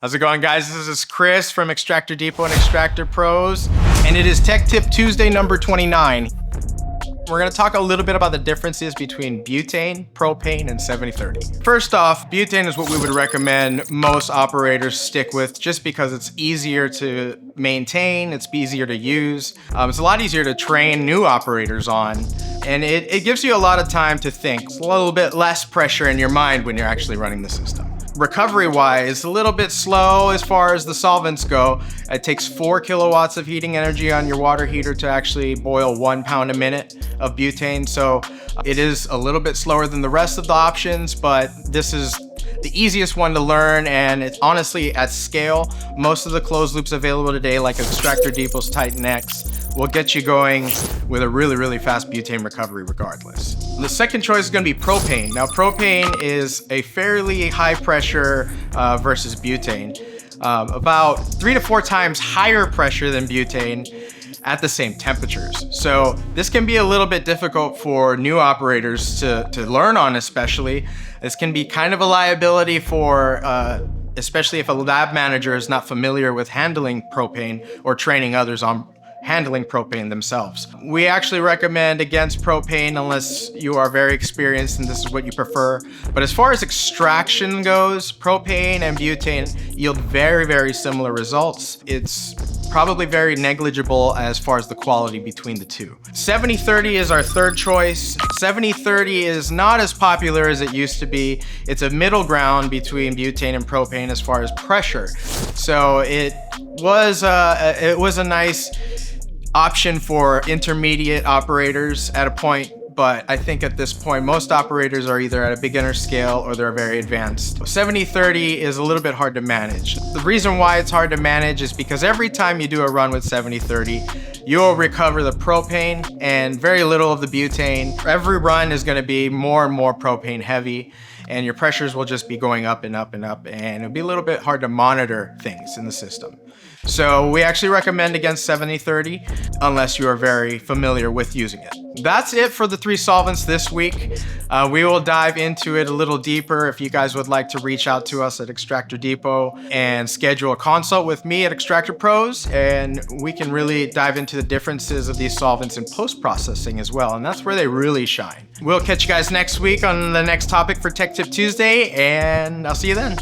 How's it going, guys? This is Chris from Extractor Depot and Extractor Pros, and it is Tech Tip Tuesday number 29. We're gonna talk a little bit about the differences between butane, propane, and 7030. First off, butane is what we would recommend most operators stick with just because it's easier to maintain, it's easier to use. It's a lot easier to train new operators on, and it gives you a lot of time to think. It's a little bit less pressure in your mind when you're actually running the system. Recovery-wise, a little bit slow as far as the solvents go. It takes 4 kilowatts of heating energy on your water heater to actually boil 1 pound a minute of butane. So it is a little bit slower than the rest of the options, but this is the easiest one to learn, and it's honestly at scale. Most of the closed loops available today, like Extractor Depot's Titan X, will get you going with a really fast butane recovery regardless. The second choice is going to be propane. Now, propane is a fairly high pressure versus butane, about 3 to 4 times higher pressure than butane at the same temperatures. So this can be a little bit difficult for new operators to learn on, especially. This can be kind of a liability for especially if a lab manager is not familiar with handling propane or training others on handling propane themselves. We actually recommend against propane unless you are very experienced and this is what you prefer. But as far as extraction goes, propane and butane yield very similar results. It's probably very negligible as far as the quality between the two. 7030 is our third choice. 7030 is not as popular as it used to be. It's a middle ground between butane and propane as far as pressure. So it was a nice option for intermediate operators at a point, but I think at this point most operators are either at a beginner scale or they're very advanced. 7030 is a little bit hard to manage. The reason why it's hard to manage is because every time you do a run with 7030, you'll recover the propane and very little of the butane. Every run is going to be more and more propane heavy, and your pressures will just be going up and up and up, and it'll be a little bit hard to monitor things in the system. So we actually recommend against 7030 unless you are very familiar with using it. That's it for the 3 solvents this week. We will dive into it a little deeper. If you guys would like to reach out to us at Extractor Depot and schedule a consult with me at Extractor Pros, and we can really dive into the differences of these solvents in post-processing as well, and that's where they really shine. We'll catch you guys next week on the next topic for Tech Tip Tuesday, and I'll see you then.